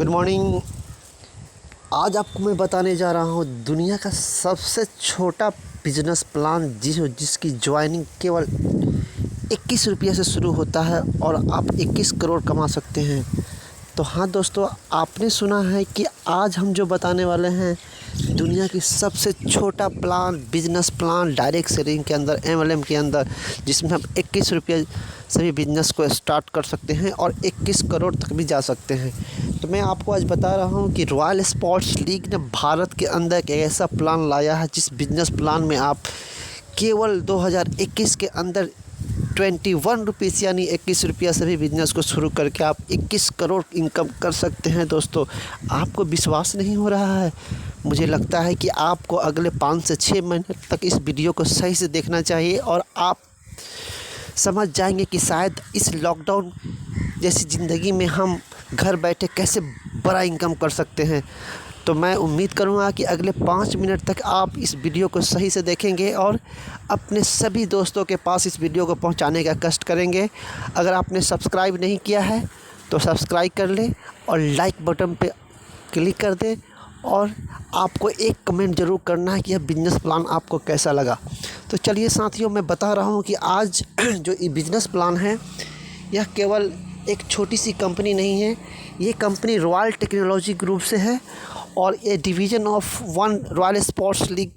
Good morning. आज आपको मैं बताने जा रहा हूँ दुनिया का सबसे छोटा बिजनेस प्लान जिसकी ज्वाइनिंग केवल 21 रुपये से शुरू होता है और आप 21 करोड़ कमा सकते हैं। तो हाँ दोस्तों, आपने सुना है कि आज हम जो बताने वाले हैं दुनिया की सबसे छोटा plan, business plan direct selling के अंदर, MLM के अंदर, जिसमें हम 21 रुपये से भी बिज़नेस को स्टार्ट कर सकते हैं और 21 करोड़ तक भी जा सकते हैं। तो मैं आपको आज बता रहा हूं कि रॉयल स्पोर्ट्स लीग ने भारत के अंदर एक ऐसा प्लान लाया है जिस बिज़नेस प्लान में आप केवल 2021 के अंदर 21 रुपीज़ यानी 21 रुपया से भी बिज़नेस को शुरू करके आप 21 करोड़ इनकम कर सकते हैं। दोस्तों, आपको विश्वास नहीं हो रहा है? मुझे लगता है कि आपको अगले 5 से 6 महीने तक इस वीडियो को सही से देखना चाहिए और आप समझ जाएंगे कि शायद इस लॉकडाउन जैसी ज़िंदगी में हम घर बैठे कैसे बड़ा इनकम कर सकते हैं। तो मैं उम्मीद करूंगा कि अगले 5 मिनट तक आप इस वीडियो को सही से देखेंगे और अपने सभी दोस्तों के पास इस वीडियो को पहुंचाने का कष्ट करेंगे। अगर आपने सब्सक्राइब नहीं किया है तो सब्सक्राइब कर लें और लाइक बटन पे क्लिक कर दें और आपको एक कमेंट ज़रूर करना है कि यह बिज़नेस प्लान आपको कैसा लगा। तो चलिए साथियों, मैं बता रहा हूँ कि आज जो ये बिज़नेस प्लान है यह केवल एक छोटी सी कंपनी नहीं है। ये कंपनी रॉयल टेक्नोलॉजी ग्रुप से है और ये division of one royal sports league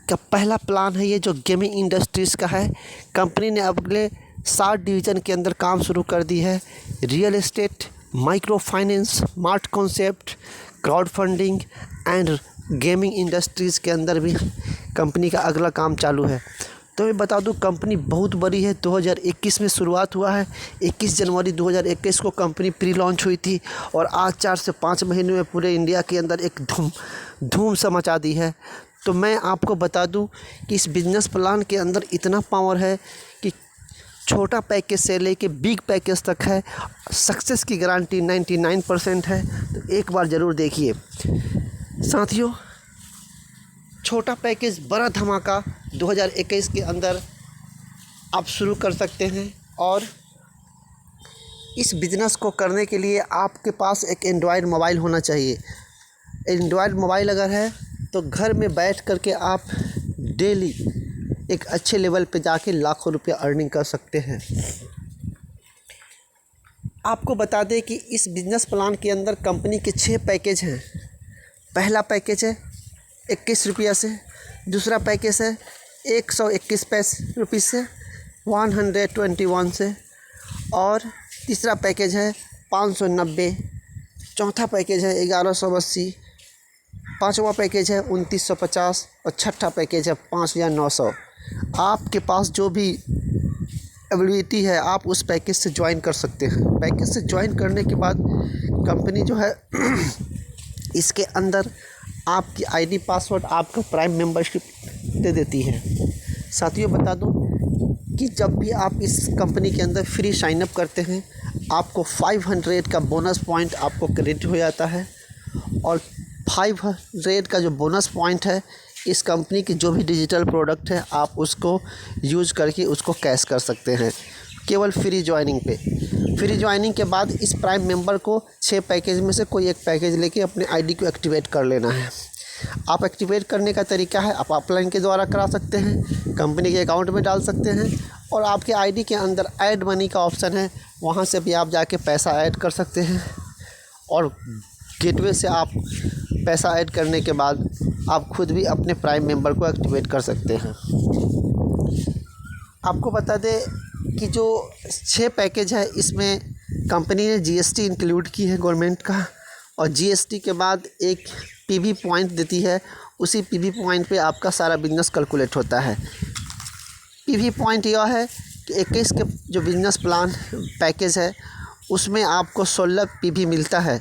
का पहला प्लान है ये, जो गेमिंग इंडस्ट्रीज़ का है। कंपनी ने अगले 7 डिवीज़न के अंदर काम शुरू कर दी है। Real estate, micro finance, smart concept, crowd funding and gaming industries के अंदर भी कंपनी का अगला काम चालू है। तो मैं बता दूं, कंपनी बहुत बड़ी है। 2021 में शुरुआत हुआ है। 21 जनवरी 2021 को कंपनी प्री लॉन्च हुई थी और आज 4 से 5 महीने में पूरे इंडिया के अंदर एक धूम सा मचा दी है। तो मैं आपको बता दूं कि इस बिज़नेस प्लान के अंदर इतना पावर है कि छोटा पैकेज से लेके बिग पैकेज तक है। सक्सेस की गारंटी 99% है। तो एक बार ज़रूर देखिए साथियों। छोटा पैकेज बड़ा धमाका 2021 के अंदर आप शुरू कर सकते हैं और इस बिज़नेस को करने के लिए आपके पास एक एंड्रॉयड मोबाइल होना चाहिए। एंड्रॉयड मोबाइल अगर है तो घर में बैठ कर के आप डेली एक अच्छे लेवल पे जाके लाखों रुपए अर्निंग कर सकते हैं। आपको बता दें कि इस बिज़नेस प्लान के अंदर कंपनी के 6 पैकेज हैं। पहला पैकेज है 21 रुपया से, दूसरा पैकेज है 121 रुपये से, 121 से, और तीसरा पैकेज है 590, चौथा पैकेज है 1180, पाँचवा पैकेज है 2950 और छठा पैकेज है 5900। आपके पास जो भी एबिलिटी है आप उस पैकेज से ज्वाइन कर सकते हैं। पैकेज से ज्वाइन करने के बाद कंपनी जो है इसके अंदर आपकी आईडी पासवर्ड, आपका प्राइम मेंबरशिप दे देती है। साथियों, बता दूं कि जब भी आप इस कंपनी के अंदर फ्री साइन अप करते हैं आपको 500 का बोनस पॉइंट आपको क्रेडिट हो जाता है और 500 का जो बोनस पॉइंट है इस कंपनी की जो भी डिजिटल प्रोडक्ट है आप उसको यूज़ करके उसको कैश कर सकते हैं केवल फ्री ज्वाइनिंग पे। फ्री ज्वाइनिंग के बाद इस प्राइम मेंबर को 6 पैकेज में से कोई एक पैकेज लेके अपने आईडी को एक्टिवेट कर लेना है। आप एक्टिवेट करने का तरीका है, आप ऑफलाइन के द्वारा करा सकते हैं, कंपनी के अकाउंट में डाल सकते हैं और आपके आईडी के अंदर ऐड मनी का ऑप्शन है, वहाँ से भी आप जाके पैसा ऐड कर सकते हैं और गेटवे से आप पैसा ऐड करने के बाद आप खुद भी अपने प्राइम मेंबर को एक्टिवेट कर सकते हैं। आपको बता दें कि जो 6 पैकेज है इसमें कंपनी ने GST इंक्लूड की है गवर्नमेंट का, और GST के बाद एक PV पॉइंट देती है। उसी PV पॉइंट पे आपका सारा बिजनेस कैलकुलेट होता है। PV पॉइंट यह है कि 21 के जो बिजनेस प्लान पैकेज है उसमें आपको 16 PV मिलता है।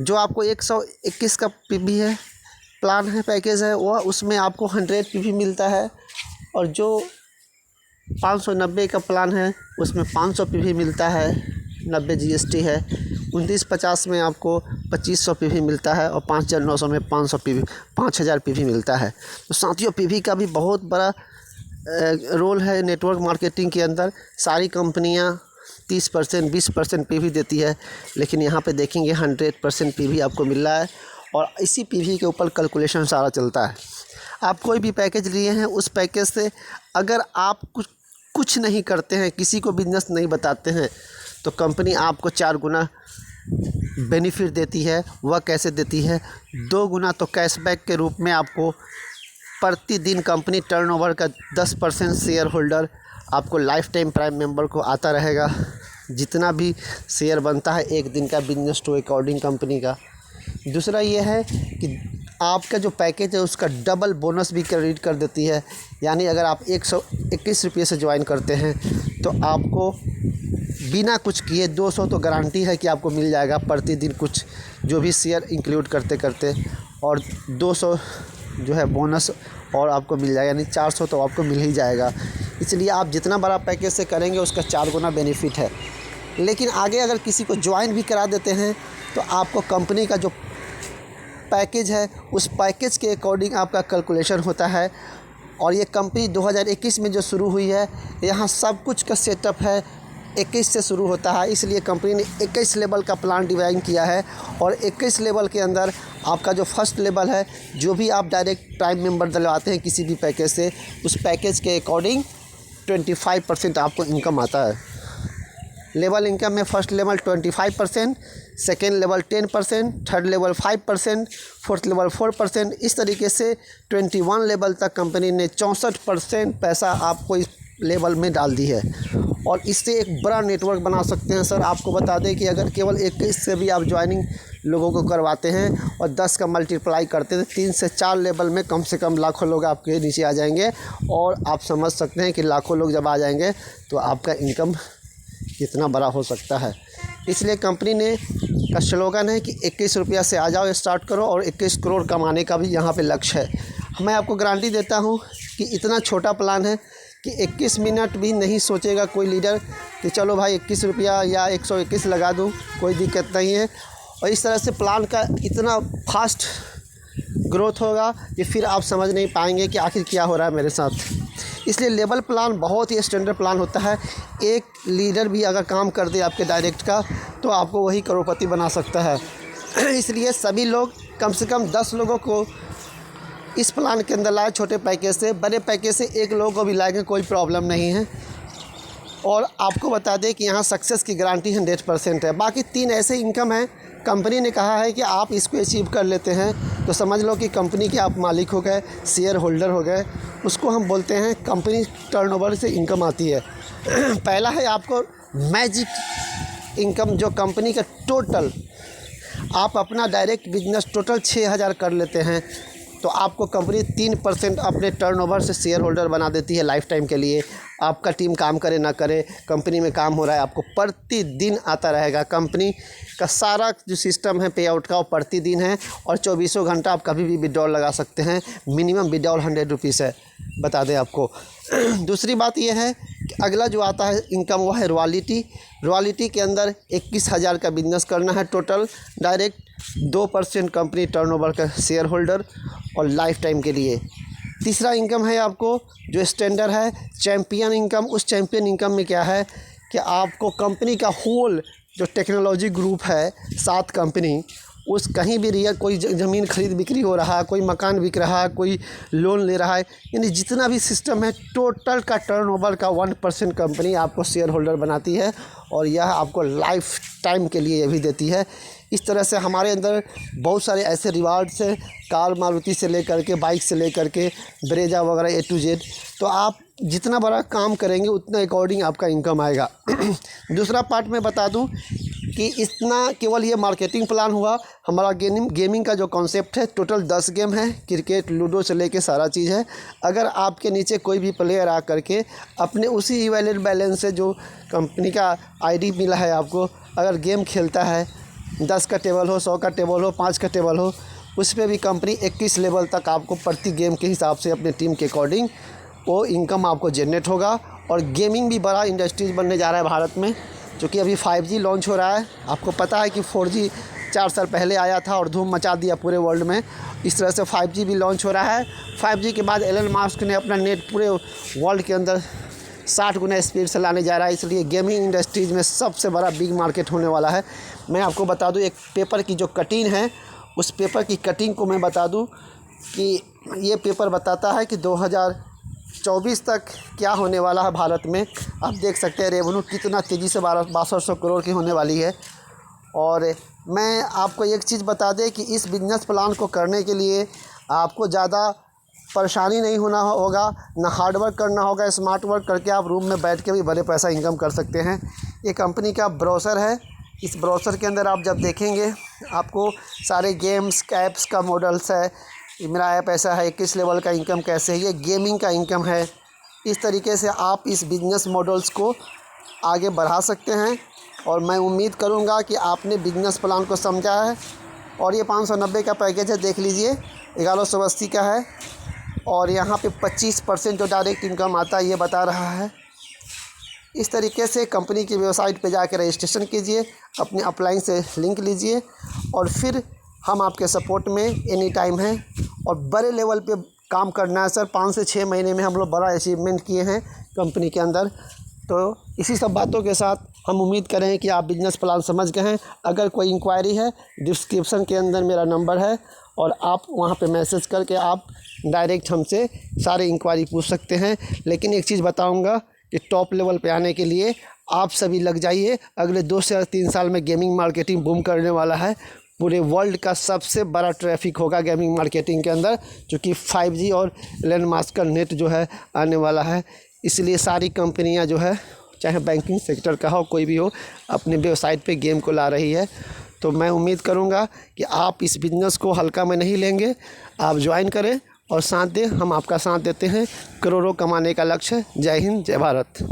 जो आपको 121 का PV है प्लान है, पैकेज है, वह उसमें आपको 100 PV मिलता है और जो 590 का प्लान है उसमें 500 PV मिलता है, 90 GST है। 2950 में आपको 2500 PV मिलता है और 5900 में 5000 PV मिलता है। तो साथियों, PV का भी बहुत बड़ा रोल है नेटवर्क मार्केटिंग के अंदर। सारी कंपनियां 30%, 20% पीवी देती है, लेकिन यहाँ पे देखेंगे 100% पीवी आपको मिल रहा है और इसी पीवी के ऊपर कैलकुलेशन सारा चलता है। आप कोई भी पैकेज लिए हैं, उस पैकेज से अगर आप कुछ नहीं करते हैं, किसी को बिजनेस नहीं बताते हैं, तो कंपनी आपको 4 गुना बेनिफिट देती है। वह कैसे देती है? 2 गुना तो कैशबैक के रूप में आपको प्रतिदिन कंपनी टर्नओवर का 10% शेयर होल्डर आपको लाइफ टाइम प्राइम मेंबर को आता रहेगा। जितना भी शेयर बनता है एक दिन का बिजनेस टू अकॉर्डिंग कंपनी का। दूसरा ये है कि आपका जो पैकेज है उसका डबल बोनस भी क्रेडिट कर देती है। यानी अगर आप 121 रुपये से ज्वाइन करते हैं तो आपको बिना कुछ किए 200 तो गारंटी है कि आपको मिल जाएगा प्रतिदिन कुछ, जो भी शेयर इंक्लूड करते करते, और 200 जो है बोनस और आपको मिल जाएगा, यानी 400 तो आपको मिल ही जाएगा। इसलिए आप जितना बड़ा पैकेज से करेंगे उसका 4 गुना बेनिफिट है। लेकिन आगे अगर किसी को ज्वाइन भी करा देते हैं तो आपको कंपनी का जो पैकेज है उस पैकेज के अकॉर्डिंग आपका कैलकुलेशन होता है। और ये कंपनी 2021 में जो शुरू हुई है, यहाँ सब कुछ का सेटअप है 21 से शुरू होता है। इसलिए कंपनी ने 21 लेवल का प्लान डिज़ाइन किया है और 21 लेवल के अंदर आपका जो फर्स्ट लेवल है, जो भी आप डायरेक्ट प्राइम मेंबर डलवाते हैं किसी भी पैकेज से, उस पैकेज के अकॉर्डिंग 25% आपको इनकम आता है। लेवल इनकम में first level 25%, second level 10%, third level 5%, fourth level 4%। इस तरीके से 21 लेवल तक कंपनी ने 64% पैसा आपको इस लेवल में डाल दी है और इससे एक बड़ा नेटवर्क बना सकते हैं। सर आपको बता दें कि अगर केवल 21 से भी आप ज्वाइनिंग लोगों को करवाते हैं और 10 का मल्टीप्लाई करते हैं तो 3 से 4 लेवल में कम से कम लाखों लोग आपके नीचे आ जाएंगे। और आप समझ सकते हैं कि लाखों लोग जब आ जाएंगे तो आपका इनकम कितना बड़ा हो सकता है। इसलिए कंपनी ने का स्लोगन है कि 21 रुपया से आ जाओ, स्टार्ट करो, और 21 करोड़ कमाने का भी यहाँ पे लक्ष्य है। मैं आपको गारंटी देता हूँ कि इतना छोटा प्लान है कि 21 मिनट भी नहीं सोचेगा कोई लीडर कि चलो भाई 21 रुपया या 121 लगा दूँ, कोई दिक्कत नहीं है। और इस तरह से प्लान का इतना फास्ट ग्रोथ होगा कि फिर आप समझ नहीं पाएंगे कि आखिर क्या हो रहा है मेरे साथ। इसलिए लेवल प्लान बहुत ही स्टैंडर्ड प्लान होता है। एक लीडर भी अगर काम कर दे आपके डायरेक्ट का तो आपको वही करोड़पति बना सकता है। इसलिए सभी लोग कम से कम 10 लोगों को इस प्लान के अंदर लाए, छोटे पैकेज से। बड़े पैकेज से 1 लोगों को भी लाएंगे, कोई प्रॉब्लम नहीं है। और आपको बता दें कि यहाँ सक्सेस की गारंटी 100% है। बाकी 3 ऐसे इनकम हैं, कंपनी ने कहा है कि आप इसको अचीव कर लेते हैं तो समझ लो कि कंपनी के आप मालिक हो गए, शेयर होल्डर हो गए। उसको हम बोलते हैं कंपनी टर्नओवर से इनकम आती है। पहला है आपको मैजिक इनकम, जो कंपनी का टोटल, आप अपना डायरेक्ट बिजनेस टोटल 6000 कर लेते हैं तो आपको कंपनी 3% अपने टर्नओवर से शेयर होल्डर बना देती है लाइफ टाइम के लिए। आपका टीम काम करे ना करे, कंपनी में काम हो रहा है, आपको प्रतिदिन आता रहेगा। कंपनी का सारा जो सिस्टम है पे आउट का वो प्रतिदिन है और 24 घंटा आप कभी भी विड्रॉल लगा सकते हैं। मिनिमम विड्रॉल 100 रुपीज़ है, बता दें आपको। दूसरी बात यह है कि अगला जो आता है इनकम वो है रॉयल्टी। रॉयल्टी के अंदर 21,000 का बिजनेस करना है टोटल डायरेक्ट, 2% कंपनी टर्नओवर का शेयर होल्डर और लाइफ टाइम के लिए। तीसरा इनकम है आपको जो स्टैंडर्ड है चैम्पियन इनकम। उस चैम्पियन इनकम में क्या है कि आपको कंपनी का होल जो टेक्नोलॉजी ग्रुप है, 7 कंपनी, उस कहीं भी रियल कोई ज़मीन खरीद बिक्री हो रहा है, कोई मकान बिक रहा है, कोई लोन ले रहा है, यानी जितना भी सिस्टम है टोटल का टर्नओवर का 1% कंपनी आपको शेयर होल्डर बनाती है और यह आपको लाइफ टाइम के लिए भी देती है। इस तरह से हमारे अंदर बहुत सारे ऐसे रिवार्ड्स हैं, कार मारुति से लेकर के, बाइक से लेकर के, ब्रेजा वगैरह A to Z। तो आप जितना बड़ा काम करेंगे उतना अकॉर्डिंग आपका इनकम आएगा। दूसरा पार्ट मैं बता दूं कि इतना केवल ये मार्केटिंग प्लान हुआ। हमारा गेमिंग का जो कॉन्सेप्ट है, टोटल 10 गेम है, क्रिकेट, लूडो से लेके सारा चीज़ है। अगर आपके नीचे कोई भी प्लेयर आ करके अपने उसी इवैलेट बैलेंस से जो कंपनी का ID मिला है आपको, अगर गेम खेलता है, 10 का टेबल हो, 100 का टेबल हो, 5 का टेबल हो, उस पर भी कंपनी 21 लेवल तक आपको प्रति गेम के हिसाब से अपने टीम के अकॉर्डिंग वो इनकम आपको जनरेट होगा। और गेमिंग भी बड़ा इंडस्ट्रीज बनने जा रहा है भारत में, जो कि अभी 5G लॉन्च हो रहा है। आपको पता है कि 4G 4 साल पहले आया था और धूम मचा दिया पूरे वर्ल्ड में। इस तरह से 5G भी लॉन्च हो रहा है। 5G के बाद एलन मास्क ने अपना नेट पूरे वर्ल्ड के अंदर 60 गुना स्पीड से लाने जा रहा है। इसलिए गेमिंग इंडस्ट्रीज़ में सबसे बड़ा बिग मार्केट होने वाला है। मैं आपको बता दूं, एक पेपर की जो कटिंग है, उस पेपर की कटिंग को मैं बता दूं कि ये पेपर बताता है कि 2024 तक क्या होने वाला है भारत में। आप देख सकते हैं रेवेन्यू कितना तेज़ी से 6200 करोड़ की होने वाली है। और मैं आपको एक चीज़ बता दें कि इस बिज़नेस प्लान को करने के लिए आपको ज़्यादा परेशानी नहीं होना होगा, ना हार्ड वर्क करना होगा। स्मार्ट वर्क करके आप रूम में बैठ के भी बड़े पैसा इनकम कर सकते हैं। ये कंपनी का ब्रोशर है। इस ब्रोशर के अंदर आप जब देखेंगे आपको सारे गेम्स ऐप्स का मॉडल्स है। मेरा ऐप ऐसा है, किस लेवल का इनकम कैसे है, ये गेमिंग का इनकम है। इस तरीके से आप इस बिज़नेस मॉडल्स को आगे बढ़ा सकते हैं। और मैं उम्मीद करूंगा कि आपने बिज़नेस प्लान को समझा है। और ये 590 का पैकेज है, देख लीजिए, 1180 का है। और यहाँ पे 25% जो डायरेक्ट इनकम आता है ये बता रहा है। इस तरीके से कंपनी की वेबसाइट पे जाकर रजिस्ट्रेशन कीजिए, अपने अपलाइन से लिंक लीजिए और फिर हम आपके सपोर्ट में एनी टाइम हैं। और बड़े लेवल पे काम करना है सर। 5 से 6 महीने में हम लोग बड़ा अचीवमेंट किए हैं कंपनी के अंदर। तो इसी सब बातों के साथ हम उम्मीद करें कि आप बिज़नेस प्लान समझ गए हैं। अगर कोई इंक्वायरी है, डिस्क्रिप्शन के अंदर मेरा नंबर है और आप वहां पे मैसेज करके आप डायरेक्ट हमसे सारे इंक्वायरी पूछ सकते हैं। लेकिन एक चीज़ बताऊंगा कि टॉप लेवल पे आने के लिए आप सभी लग जाइए। अगले 2 से 3 साल में गेमिंग मार्केटिंग बूम करने वाला है। पूरे वर्ल्ड का सबसे बड़ा ट्रैफिक होगा गेमिंग मार्केटिंग के अंदर, क्योंकि 5G और एलन मस्क का नेट जो है आने वाला है। इसलिए सारी कंपनियां जो है, चाहे बैंकिंग सेक्टर का हो, कोई भी हो, अपने वेबसाइट पे गेम को ला रही है। तो मैं उम्मीद करूंगा कि आप इस बिज़नेस को हल्का में नहीं लेंगे, आप ज्वाइन करें और साथ दें। हम आपका साथ देते हैं। करोड़ों कमाने का लक्ष्य। जय हिंद, जय भारत।